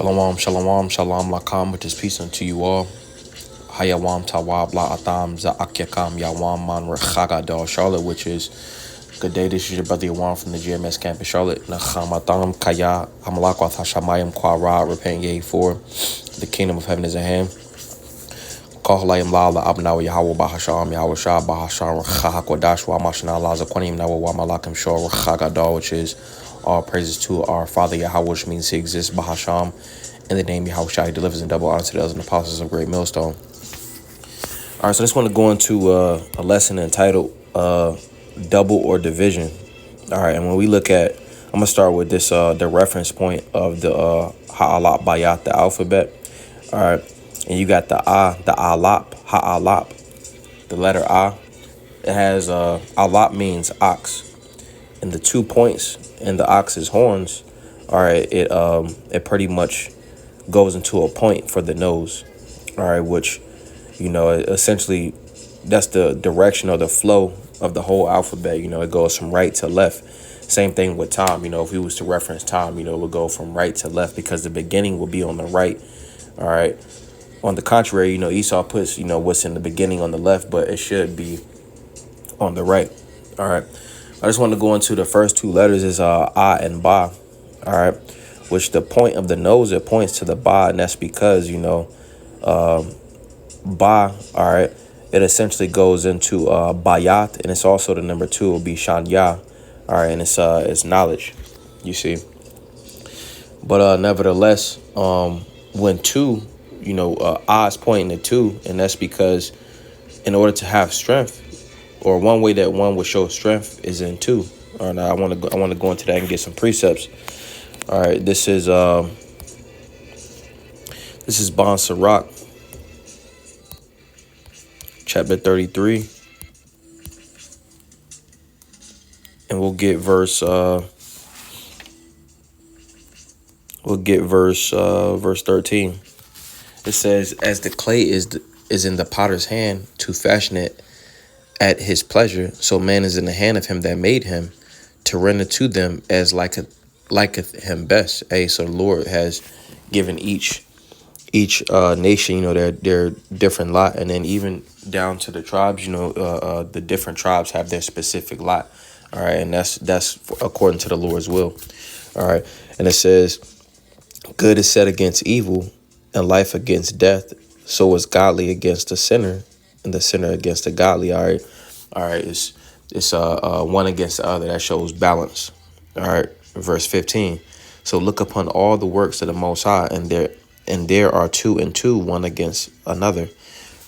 Shalom, shalom, shalom lakam, with his peace unto you all. Hayawam tawab la atam za'akyakam yawam man rechagadal Charlotte, which is good day. This is your brother Yawan from the GMS campus Charlotte. Nacham atam kaya hamalakwat hashamayim kwara, repent ye for the kingdom of heaven is at hand. Kahlayim la la abnaw Yahweh bahasham Yahweh shah bahasham rechahakodash wa mashna la zakwanim nawa wa malakim shor rechagadal, which is all praises to our Father Yahweh, which means he exists, Bahasham, in the name Yahweh Shai, he delivers in double honor to the elders and apostles of Great Millstone. All right, so I just want to go into a lesson entitled Double or Division. All right, and when we look at, I'm going to start with this, the reference point of the Ha'alap Bayat, the alphabet. All right, and you got the Alap, Ha'alap, the letter A. It has, Alap means ox. And the 2 points in the ox's horns, all right, it pretty much goes into a point for the nose, all right, which, essentially that's the direction or the flow of the whole alphabet. It goes from right to left. Same thing with time. If we was to reference time, it would go from right to left because the beginning will be on the right, all right. On the contrary, Esau puts, what's in the beginning on the left, but it should be on the right, all right. I just want to go into the first 2 letters is A and Ba, all right, which the point of the nose, it points to the Ba, and that's because, Ba, all right, it essentially goes into Bayat, and it's also the number 2 will be Shanya, all right, and it's knowledge, you see. But nevertheless, when 2, A is pointing to 2, and that's because in order to have strength, or one way that one would show strength is in 2. All right, now I want to go into that and get some precepts. All right, this is Bon Sirach, chapter 33, and we'll get verse 13. It says, "As the clay is in the potter's hand to fashion it at his pleasure, so man is in the hand of him that made him, to render to them as liketh him best." So the Lord has given each nation, their different lot, and then even down to the tribes, the different tribes have their specific lot. All right, and that's according to the Lord's will. All right, and it says, "Good is set against evil, and life against death. So is godly against the sinner, and the sinner against the godly." All right. It's one against the other. That shows balance. All right. Verse 15. "So look upon all the works of the Most High, and there are 2 and 2, one against another."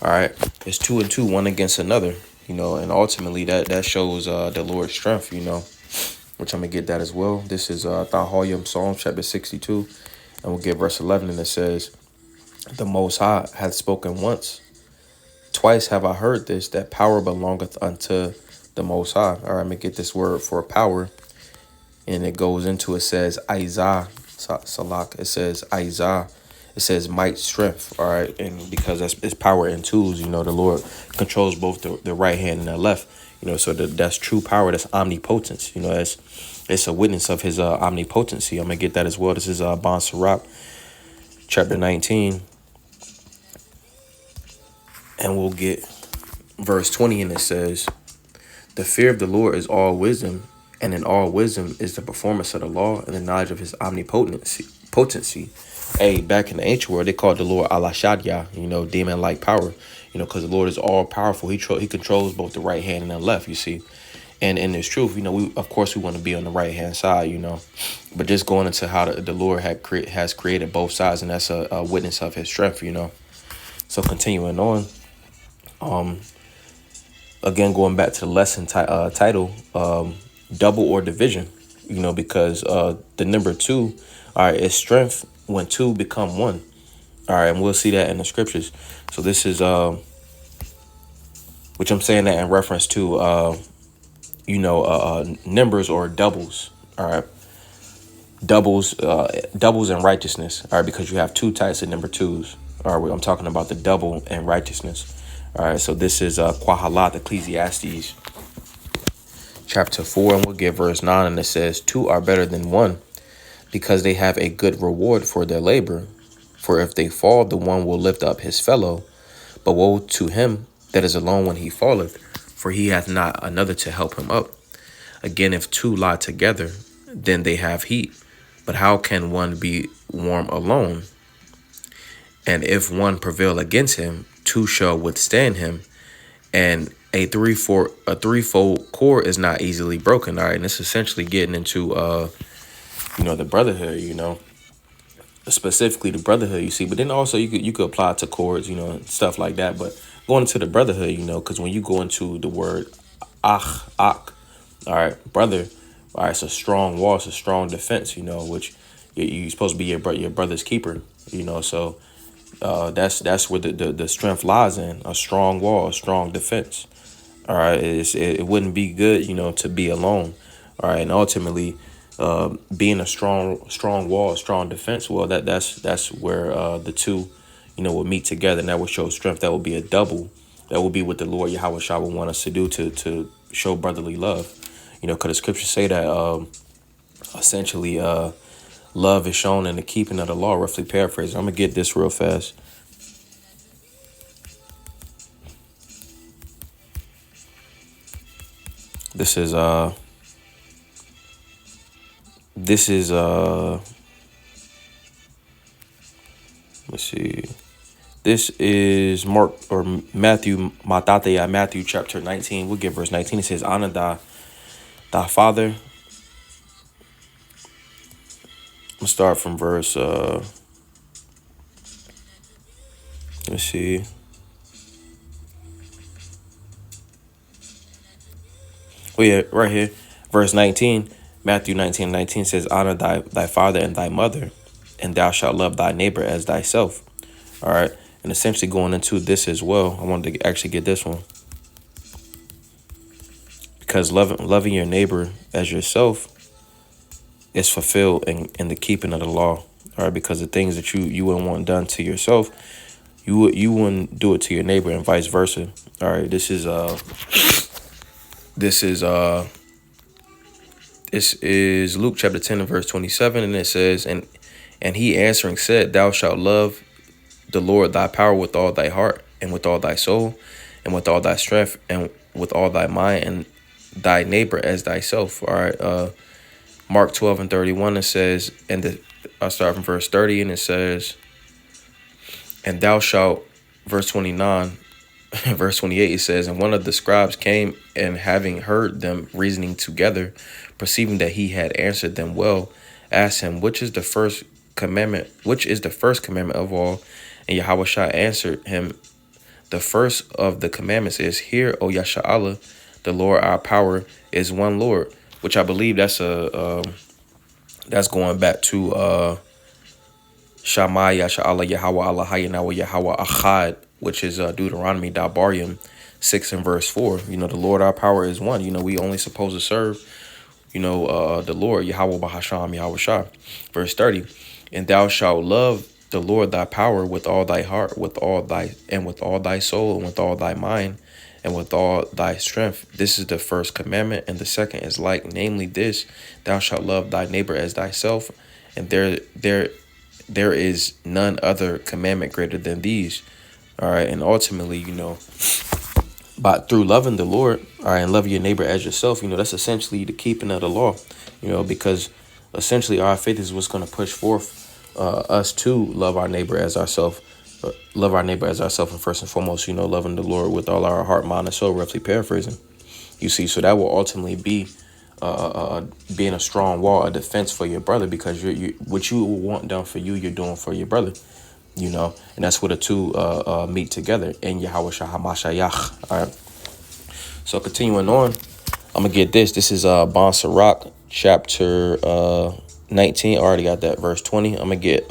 All right. It's 2 and 2, one against another. And ultimately that shows the Lord's strength. Which I'm gonna get that as well. This is Tahoyim Psalm chapter 62, and we'll get verse 11, and it says, "The Most High hath spoken once. Twice have I heard this, that power belongeth unto the Most High." All right, I'm going to get this word for power. And it goes into, it says, Aizah, Salak. It says, Aizah. It says might, strength. All right, and because it's power and tools, the Lord controls both the right hand and the left. So that's true power. That's omnipotence. It's a witness of his omnipotency. I'm going to get that as well. This is Bon Sirach, chapter 19. And we'll get verse 20, and it says, "The fear of the Lord is all wisdom, and in all wisdom is the performance of the law and the knowledge of his omnipotency." Back in the ancient world, they called the Lord Alashadya, demon-like power, because the Lord is all powerful. He controls both the right hand and the left, you see. And in this truth, we want to be on the right hand side, but just going into how the Lord has created both sides, and that's a witness of his strength, So continuing on. Again, going back to the lesson title, double or division, because the number 2, all right, is strength when 2 become 1. All right, and we'll see that in the scriptures. So this is, which I'm saying that in reference to, numbers or doubles. All right, doubles in righteousness. All right, because you have 2 types of number 2s. All right, I'm talking about the double in righteousness. All right, so this is Qahalat, Ecclesiastes, chapter 4, and we'll get verse 9, and it says, 2 are better than 1, because they have a good reward for their labor. For if they fall, the one will lift up his fellow. But woe to him that is alone when he falleth, for he hath not another to help him up. Again, if two lie together, then they have heat. But how can one be warm alone? And if one prevail against him, two shall withstand him. And a threefold cord is not easily broken. All right, and it's essentially getting into the brotherhood, specifically the brotherhood, you see. But then also you could apply it to cords, and stuff like that. But going into the brotherhood, because when you go into the word ach, all right, brother, all right, it's a strong wall, it's a strong defense, which you're supposed to be your brother's keeper, so that's where the strength lies in a strong wall, a strong defense. All right, it wouldn't be good, to be alone. All right, and ultimately, being a strong wall, a strong defense, well, that's where the two, will meet together, and that will show strength. That will be a double. That will be what the Lord Yahweh Shah will want us to do to show brotherly love. Because the scriptures say that essentially love is shown in the keeping of the law. Roughly paraphrasing. I'm gonna get this real fast. This is let's see. This is Mark or Matthew chapter 19. We'll get verse 19. It says, honor thy father. I'm gonna start from verse let's see. Oh yeah, right here. Verse 19. Matthew 19:19 says, honor thy father and thy mother, and thou shalt love thy neighbor as thyself. All right. And essentially going into this as well, I wanted to actually get this one. Because loving your neighbor as yourself is fulfilled in the keeping of the law. All right. Because the things that you wouldn't want done to yourself, you wouldn't do it to your neighbor, and vice versa. All right. This is Luke chapter 10 and verse 27. And it says, and he answering said, thou shalt love the Lord thy power with all thy heart, and with all thy soul, and with all thy strength, and with all thy mind, and thy neighbor as thyself. All right. Mark 12 and 31, it says, I'll start from verse 30, and it says, and thou shalt, verse 29, verse 28, it says, and one of the scribes came, and having heard them reasoning together, perceiving that he had answered them well, asked him, which is the first commandment of all? And Yahweh Shah answered him, the first of the commandments is, hear, O Yasha'Allah, the Lord our power is one Lord. Which I believe that's going back to Shama Yasha'Allah Yahweh Allah Hayanawa Yahweh Achad, which is Deuteronomy Dabarium 6 and verse 4. The Lord our power is one. We only supposed to serve, the Lord Yahweh Bahasham Yahweh Shah. Verse 30, and thou shalt love the Lord thy power with all thy heart, with all thy soul, and with all thy mind, and with all thy strength. This is the first commandment, and the second is like, namely this, thou shalt love thy neighbor as thyself. And there is none other commandment greater than these. All right, and ultimately, but through loving the Lord, all right, and loving your neighbor as yourself, that's essentially the keeping of the law, because essentially our faith is what's going to push forth us to love our neighbor as ourselves. And first and foremost, loving the Lord with all our heart, mind, and soul, roughly paraphrasing. You see, so that will ultimately be being a strong wall, a defense for your brother, because what you want done for you, you're doing for your brother, and that's where the two meet together in Yahweh Shah HaMashiach. All right. So continuing on, I'm gonna get this. This is Bon Sirach chapter 19. I already got that verse 20. I'm gonna get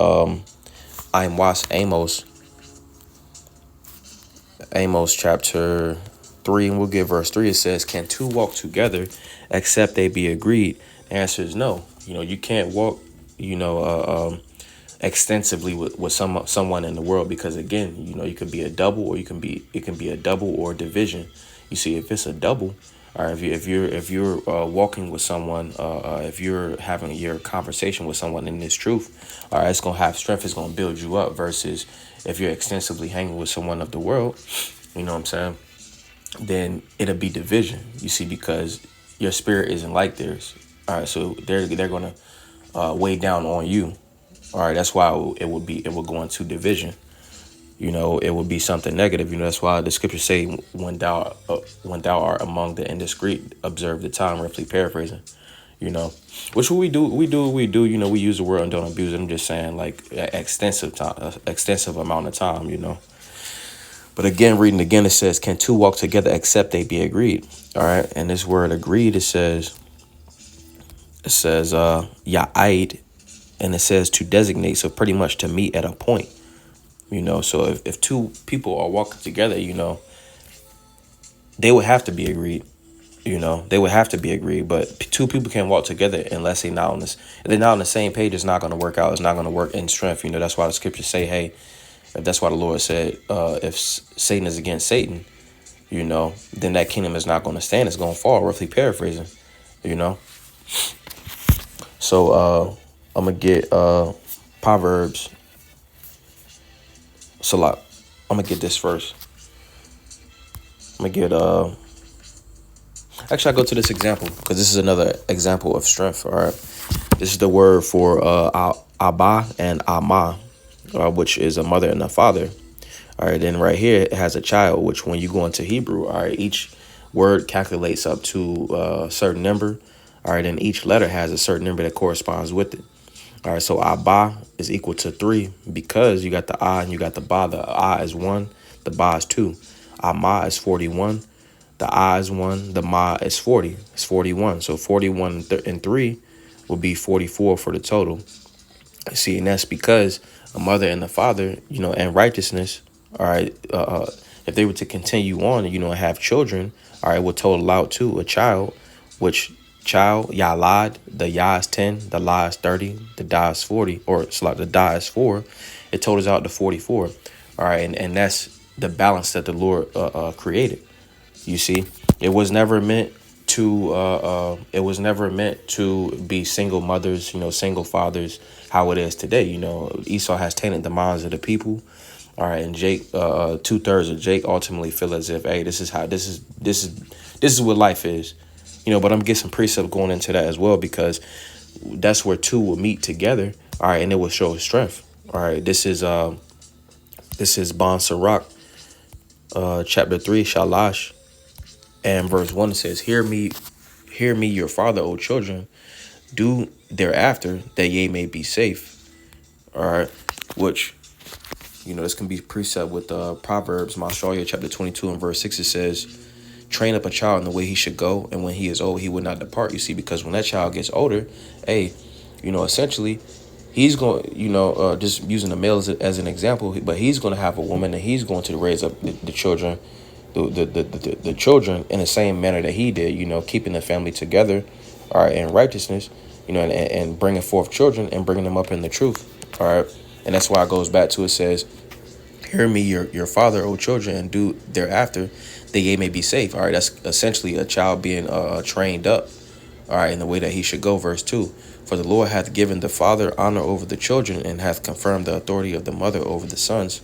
Amos chapter 3, and we'll get verse 3. It says, can two walk together except they be agreed? The answer is no. You can't walk extensively with someone in the world, because again, you could be a double, or it can be a double or division. You see, if it's a double, All right, if you're walking with someone, if you're having your conversation with someone in this truth, all right, it's gonna have strength. It's gonna build you up. Versus if you're extensively hanging with someone of the world, you know what I'm saying? Then it'll be division. You see, because your spirit isn't like theirs. All right, so they're gonna weigh down on you. All right, that's why it will go into division. It would be something negative. That's why the scriptures say, when thou art among the indiscreet, observe the time, roughly paraphrasing. Which we do. We use the word and don't abuse it. I'm just saying, like, extensive time, extensive amount of time. But again, reading again, it says, can two walk together except they be agreed? All right, and this word agreed, it says ya'id, and it says to designate, so pretty much to meet at a point. So if two people are walking together, they would have to be agreed. They would have to be agreed. But two people can't walk together unless they're not on the same page. It's not going to work out. It's not going to work in strength. That's why the scriptures say, hey, that's why the Lord said, if Satan is against Satan, then that kingdom is not going to stand. It's going to fall, roughly paraphrasing, So I'm going to get Proverbs. Salat. I'm going to get this first. I'm going to get Actually, I go to this example because this is another example of strength. All right, this is the word for Abba and Amma, which is a mother and a father. All right, then right here it has a child, which when you go into Hebrew, all right, each word calculates up to a certain number. All right, and each letter has a certain number that corresponds with it. All right, so Abba is equal to 3 because you got the A and you got the Ba. The A is 1, the Ba is 2. Amma is 41. The I is 1, the Ma is 40. It's 41. So 41 and 3 will be 44 for the total. See, and that's because a mother and a father, and righteousness, all right, if they were to continue on, and have children, all right, will total out to a child, which child, Yalad, the Ya is 10, the La is 30, the Da is 40, or it's like the Da is 4. It totals out to 44. All right, and that's the balance that the Lord created. You see, it was never meant to be single mothers, single fathers, how it is today. Esau has tainted the minds of the people. All right, and Jake, 2/3 of Jake ultimately feel as if, hey, this is what life is. But I'm getting some precept going into that as well, because that's where two will meet together. All right, and it will show strength. All right, this is Ban Sirach, chapter 3, Shalash. And verse 1 says, hear me, your father, O children, do thereafter, that ye may be safe. All right, which, this can be precept with Proverbs, Mashalia, chapter 22 and verse 6. It says, train up a child in the way he should go, and when he is old, he will not depart. You see, because when that child gets older, hey, essentially, he's going, just using the male as an example, but he's going to have a woman, and he's going to raise up the children, the children in the same manner that he did, keeping the family together, all right, in righteousness, and bringing forth children and bringing them up in the truth, all right. And that's why it goes back to, it says, hear me, your father, O children, and do thereafter, that ye may be safe. All right, that's essentially a child being trained up, all right, in the way that he should go. Verse 2, for the Lord hath given the father honor over the children, and hath confirmed the authority of the mother over the sons.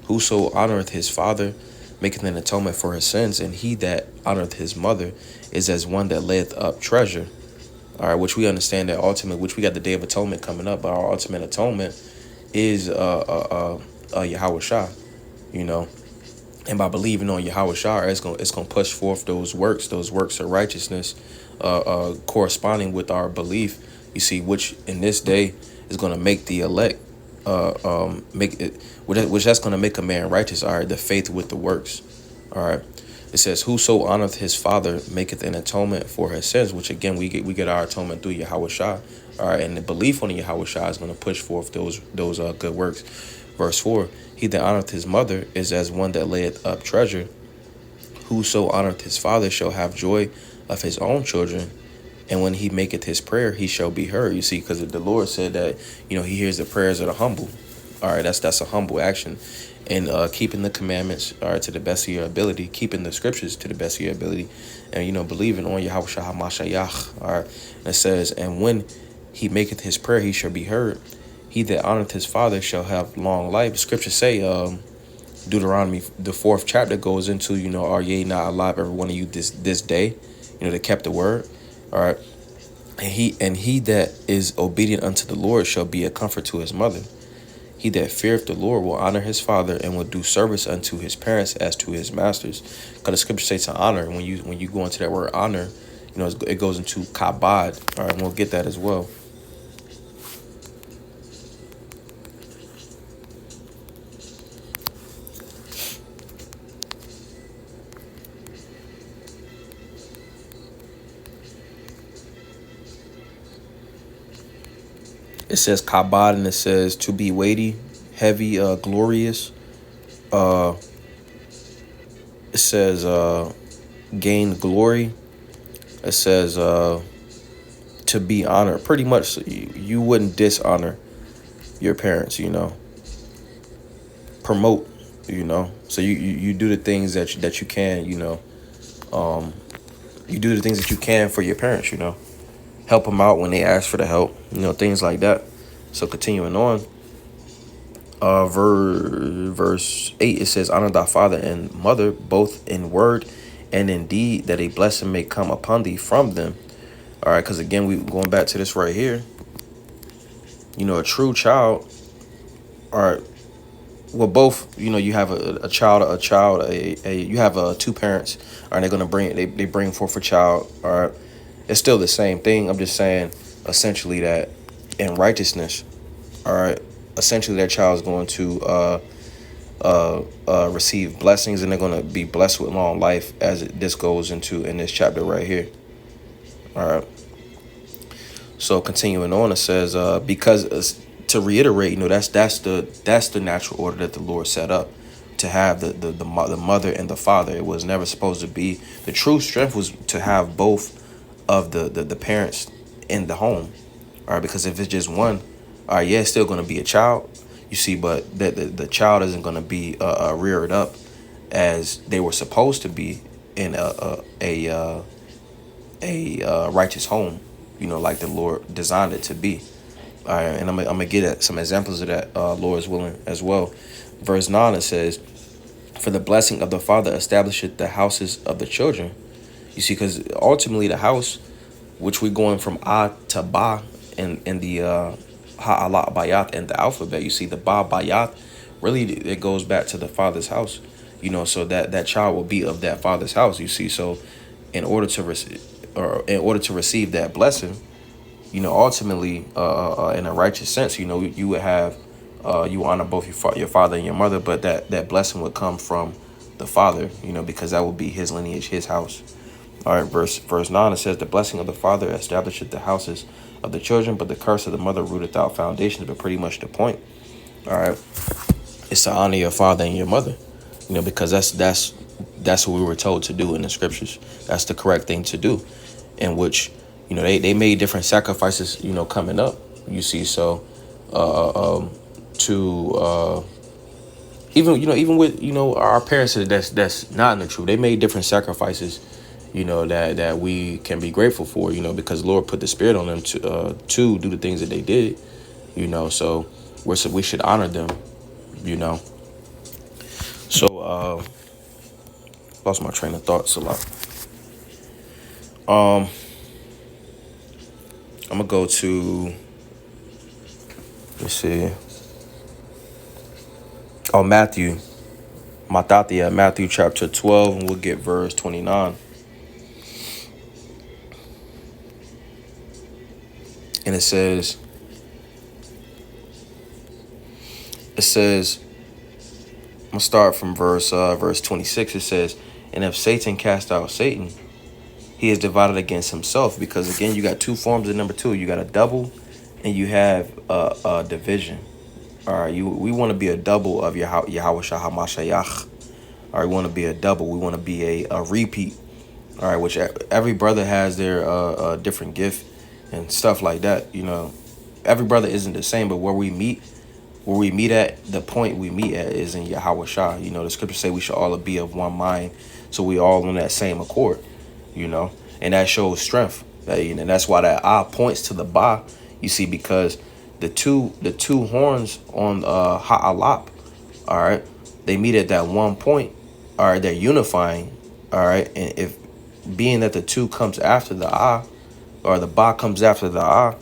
Whoso honoreth his father maketh an atonement for his sins, and he that honoreth his mother is as one that layeth up treasure. All right, which we understand that ultimate, which we got the Day of Atonement coming up, but our ultimate atonement is Yahweh Shah, and by believing on Yahweh Shah, it's gonna push forth those works of righteousness, corresponding with our belief. You see, which in this day is gonna make the elect, make it, which that's gonna make a man righteous. All right, the faith with the works. All right, it says, whoso honoreth his father maketh an atonement for his sins, which again we get our atonement through Yahweh Shah. All right, and the belief on Yahweh Shah is gonna push forth those good works. Verse 4, he that honoreth his mother is as one that layeth up treasure. Whoso honoreth his father shall have joy of his own children, and when he maketh his prayer, he shall be heard. You see, because the Lord said that, he hears the prayers of the humble. All right, that's a humble action, and keeping the commandments, all right, to the best of your ability, keeping the scriptures to the best of your ability, and believing on Yahweh Shah Hamashiach. All right, and it says, and when he maketh his prayer, he shall be heard. He that honoreth his father shall have long life. Scriptures say, Deuteronomy, the 4th chapter goes into, are ye not alive, every one of you this day, that kept the word. All right, and he that is obedient unto the Lord shall be a comfort to his mother. He that feareth the Lord will honor his father and will do service unto his parents as to his masters. Because the scripture says to honor. When you go into that word honor, it goes into kabod. All right, and we'll get that as well. It says kabod, and it says to be weighty, heavy, glorious. It says gain glory. It says to be honored. Pretty much, you wouldn't dishonor your parents. Promote. So you do the things that you can. You do the things that you can for your parents. Help them out when they ask for the help. Things like that. So continuing on. Verse 8, it says, honor thy father and mother, both in word and in deed, that a blessing may come upon thee from them. All right, because again, we going back to this right here. A true child. All right. Well, both. You have a child. You have two parents. All right, they're gonna they bring forth a child. All right, it's still the same thing. I'm just saying, essentially, that in righteousness. All right. Essentially, that child is going to receive blessings, and they're going to be blessed with long life, as this goes into in this chapter right here. All right. So continuing on, it says, because to reiterate, that's the natural order that the Lord set up, to have the mother and the father. It was never supposed to be. The true strength was to have both of the parents in the home. All right, because if it's just one, all right, yeah, it's still going to be a child, you see, but the child isn't going to be reared up as they were supposed to be in a righteous home, like the Lord designed it to be. All right, and I'm gonna get at some examples of that, Lord is willing, as well. Verse 9, it says, for the blessing of the father establisheth the houses of the children. You see, because ultimately the house, which we're going from A to Ba in the Ha'alat Bayat and the alphabet, you see the Ba Bayat, really it goes back to the father's house, so that child will be of that father's house, you see. So in order to receive that blessing, ultimately, in a righteous sense, you would have, you honor both your father and your mother, but that blessing would come from the father, because that would be his lineage, his house. All right, verse 9, it says, the blessing of the father establisheth the houses of the children, but the curse of the mother rooteth out foundations. But pretty much the point. All right, it's to honor your father and your mother, because that's what we were told to do in the scriptures. That's the correct thing to do, in which, they made different sacrifices, coming up, you see. So to even with our parents that's not in the truth, they made different sacrifices, that we can be grateful for, because the Lord put the spirit on them to do the things that they did, so we should honor them, so lost my train of thoughts a lot. I'm gonna go to, let's see, Matthew chapter 12, and we'll get verse 29. And it says, I'm gonna start from verse 26. It says, and if Satan cast out Satan, he is divided against himself. Because again, you got two forms of number two. You got a double, and you have a division. All right, we want to be a double of Yahweh Shah Hamashiach. All right, we want to be a double. We want to be a repeat. All right, which every brother has their different gift and stuff like that. Every brother isn't the same, but where we meet where we meet at, the point we meet at is in Yahweh Shah. You know, the scriptures say we should all be of one mind, so we all on that same accord, you know, and that shows strength. And that's why that ah points to the ba, you see, because the two horns on Ha'alap, all right, they meet at that one point, all right, they're unifying, all right, and if being that the two comes after the ah, or the ba comes after the ah,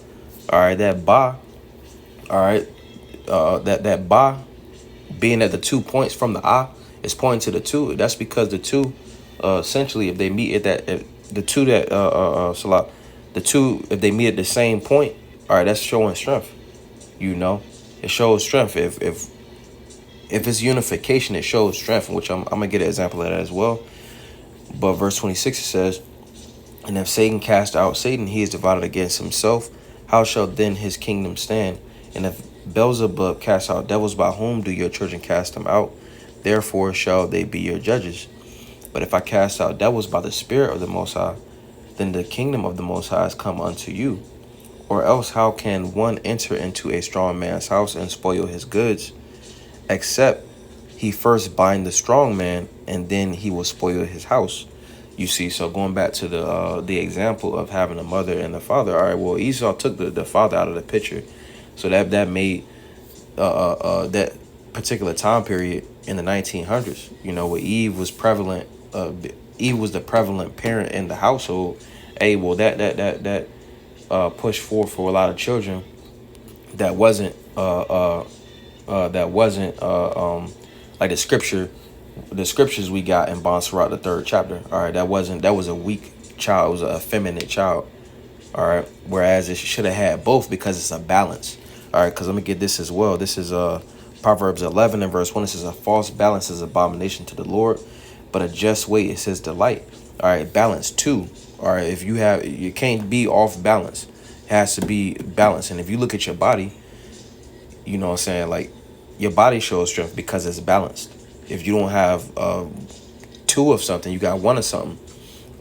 all right, that ba, all right, that ba being at the 2 points from the ah is pointing to the two. That's because the two, essentially, if they meet at that, if the two that Salah, the two, if they meet at the same point, all right, that's showing strength. You know, it shows strength. If it's unification, it shows strength, which I'm gonna get an example of that as well. But verse 26 it says, and if Satan cast out Satan, he is divided against himself. How shall then his kingdom stand? And if Beelzebub cast out devils, by whom do your children cast them out? Therefore shall they be your judges. But if I cast out devils by the Spirit of the Most High, then the kingdom of the Most High has come unto you. Or else how can one enter into a strong man's house and spoil his goods, except he first bind the strong man, and then he will spoil his house? You see, so going back to the example of having a mother and a father, all right, well, Esau took the father out of the picture. So that made that particular time period in the 1900s, you know, where Eve was prevalent. Eve was the prevalent parent in the household. Hey, well, that pushed forth for a lot of children that wasn't like the scriptures we got in Bonsarat, the 3rd chapter. All right, that was a weak child. It was an effeminate child. All right, whereas it should have had both, because it's a balance. All right, because let me get this as well. This is Proverbs 11 and verse 1. It says, a false balance is abomination to the Lord, but a just weight is his delight. All right, balance 2. All right, if you can't be off balance. It has to be balanced. And if you look at your body, you know what I'm saying, like, your body shows strength because it's balanced. If you don't have 2 of something, you got 1 of something.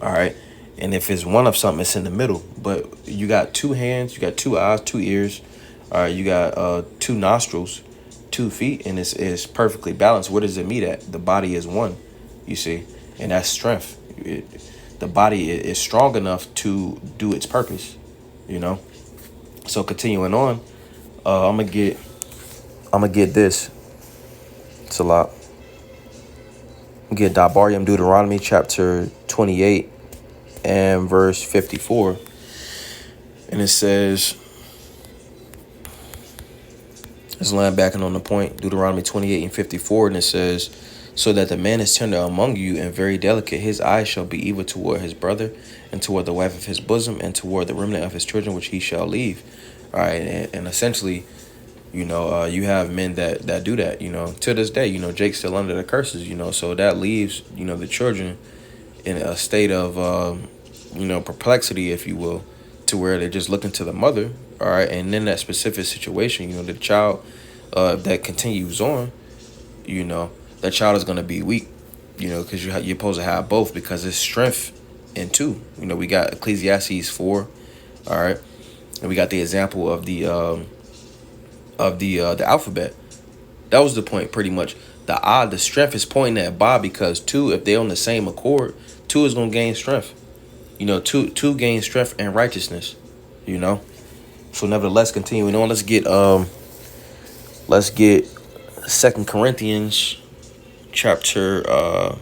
All right, and if it's 1 of something, it's in the middle. But you got 2 hands, you got 2 eyes, 2 ears. All right, you got 2 nostrils, 2 feet, and it's perfectly balanced. Where does it meet at? The body is 1, you see, and that's strength. The body is strong enough to do its purpose, you know. So continuing on, I'm gonna get this. It's a lot. Get Dabarium, Deuteronomy chapter 28 and verse 54, and it says, let's land backing on the point, Deuteronomy 28 and 54, and it says, so that the man is tender among you and very delicate, his eyes shall be evil toward his brother, and toward the wife of his bosom, and toward the remnant of his children which he shall leave. All right, and essentially, you know, you have men that do that, you know, to this day. You know, Jake's still under the curses, you know, so that leaves, you know, the children in a state of, you know, perplexity, if you will, to where they're just looking to the mother. All right, and in that specific situation, you know, the child that continues on, you know, that child is going to be weak, you know, because you're supposed to have both, because it's strength in 2. You know, we got Ecclesiastes 4, all right, and we got the example of the alphabet. That was the point, pretty much. The strength is pointing at Ba, because 2, if they're on the same accord, 2 is going to gain strength. You know, two gain strength and righteousness, you know. So nevertheless, continuing on, let's get 2 Corinthians chapter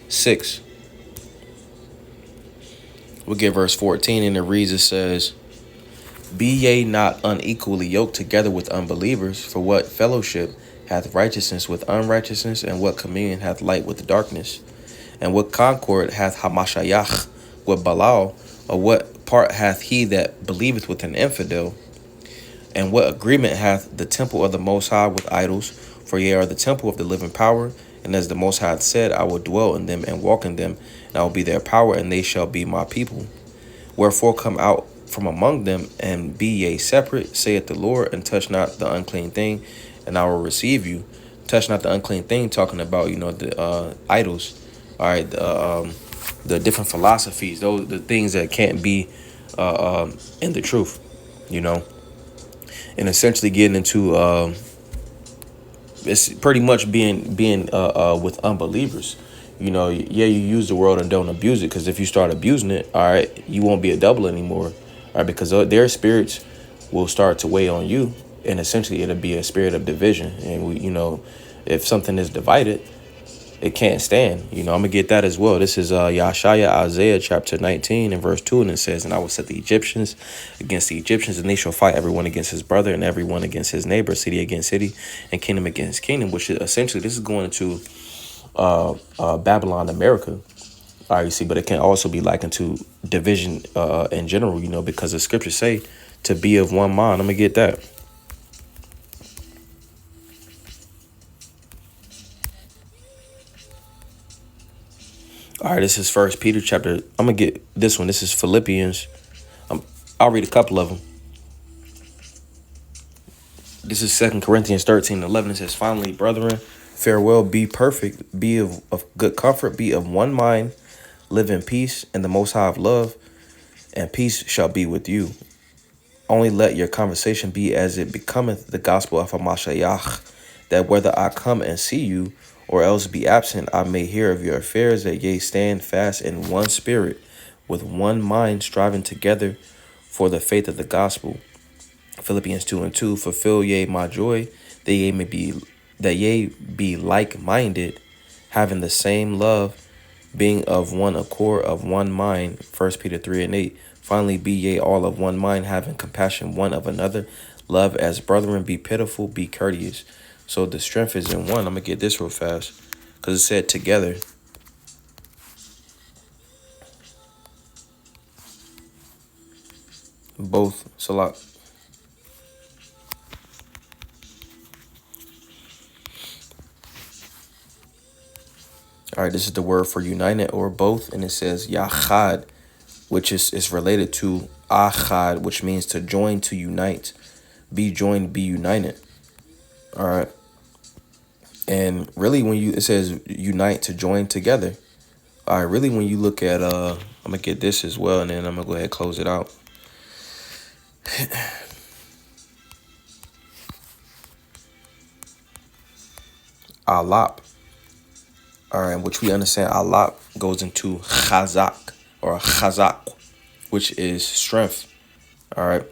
6. We'll get verse 14, and it reads, it says, be ye not unequally yoked together with unbelievers, for what fellowship hath righteousness with unrighteousness, and what communion hath light with darkness? And what concord hath Hamashayach with Balaam, or what part hath he that believeth with an infidel? And what agreement hath the temple of the Most High with idols? For ye are the temple of the living power. And as the Most High hath said, I will dwell in them and walk in them, and I will be their power, and they shall be my people. Wherefore come out from among them, and be ye separate, saith the Lord, and touch not the unclean thing, and I will receive you. Touch not the unclean thing, talking about, you know, the idols, all right, the different philosophies, those the things that can't be in the truth, you know, and essentially getting into It's pretty much being with unbelievers. You know, yeah, you use the word and don't abuse it, because if you start abusing it, all right, you won't be a double anymore, all right, because their spirits will start to weigh on you, and essentially it'll be a spirit of division. And if something is divided, it can't stand. I'm gonna get that as well. This is Yashaya, Isaiah chapter 19 and verse 2, and it says, "And I will set the Egyptians against the Egyptians, and they shall fight everyone against his brother, and everyone against his neighbor, city against city, and kingdom against kingdom." Which is essentially, this is going into Babylon, America. All right, you see, but it can also be likened to division in general. Because the scriptures say to be of one mind. I'm gonna get that. All right, this is First Peter chapter. I'm gonna get this one. This is Philippians. I'll read a couple of them. This is 2 Corinthians 13:11. It says, "Finally, brethren, farewell, be perfect, be of good comfort, be of one mind, live in peace, and the Most High of love, and peace shall be with you. Only let your conversation be as it becometh the gospel of Hamashiach, that whether I come and see you, or else be absent, I may hear of your affairs, that ye stand fast in one spirit, with one mind, striving together for the faith of the gospel." Philippians 2:2, "Fulfill ye my joy, that ye be like-minded, having the same love, being of one accord, of one mind." 1 Peter 3:8, "Finally be ye all of one mind, having compassion one of another, love as brethren, be pitiful, be courteous." So the strength is in one. I'm gonna get this real fast, because it said together. Both Salat. All right, this is the word for united or both, and it says Yachad, which is related to Achad, which means to join, to unite, be joined, be united. All right, and really, it says unite, to join together. All right, really, when you look at I'm gonna get this as well, and then I'm gonna go ahead and close it out. Alap. All right, which we understand Alap goes into Chazak or Chazak, which is strength. All right,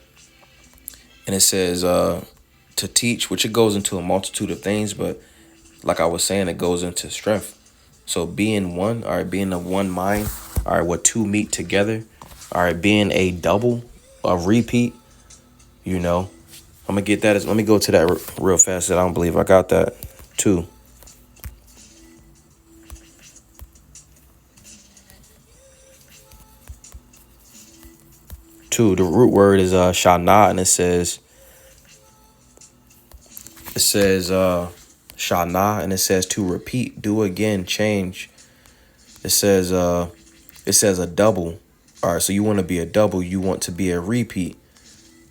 and it says to teach, which it goes into a multitude of things, but like I was saying, it goes into strength. So being one, all right, being of one mind, all right, what two meet together, all right, being a double, a repeat, I'm gonna get that. Let me go to that real fast. I don't believe I got that too. The root word is shana, and it says shana, and it says to repeat, do again, change. It says a double. All right, so you want to be a double, you want to be a repeat,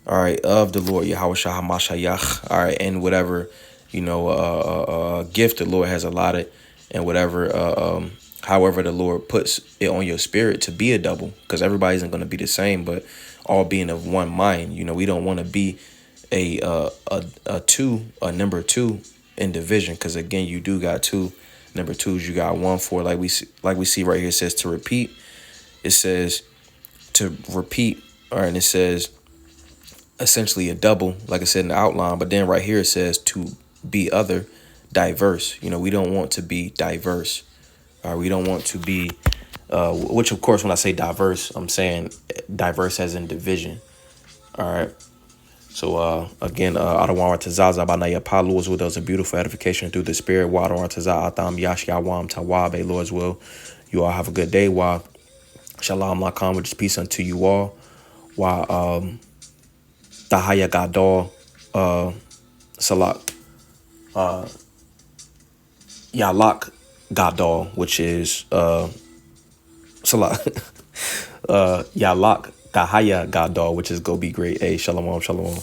all right, of the Lord Yahweh Shah Hamashiach, all right, and whatever gift the Lord has allotted, and whatever however the Lord puts it on your spirit to be a double, because everybody isn't going to be the same, but all being of one mind. We don't want to be a number two in division, because again, you do got two number twos. You got 1 4, like we see right here. It says to repeat. It says to repeat, all right, and it says essentially a double, like I said in the outline. But then right here it says to be other, diverse. We don't want to be diverse. All right, we don't want to be which of course when I say diverse, I'm saying diverse as in division. All right. So again, Adawar Tazaza Banaya Palos, with us a beautiful edification through the spirit. Wadawar Tazah Atam Yash Yawam Tawabe, Lord's will. You all have a good day. Wa Shalom Lakam, which is peace unto you all. Wa Dahaya Gadol Salak Yalak Gadol, which is Salah. Yalak Dahaya Gadol, which is go be great. Shalom, shalom.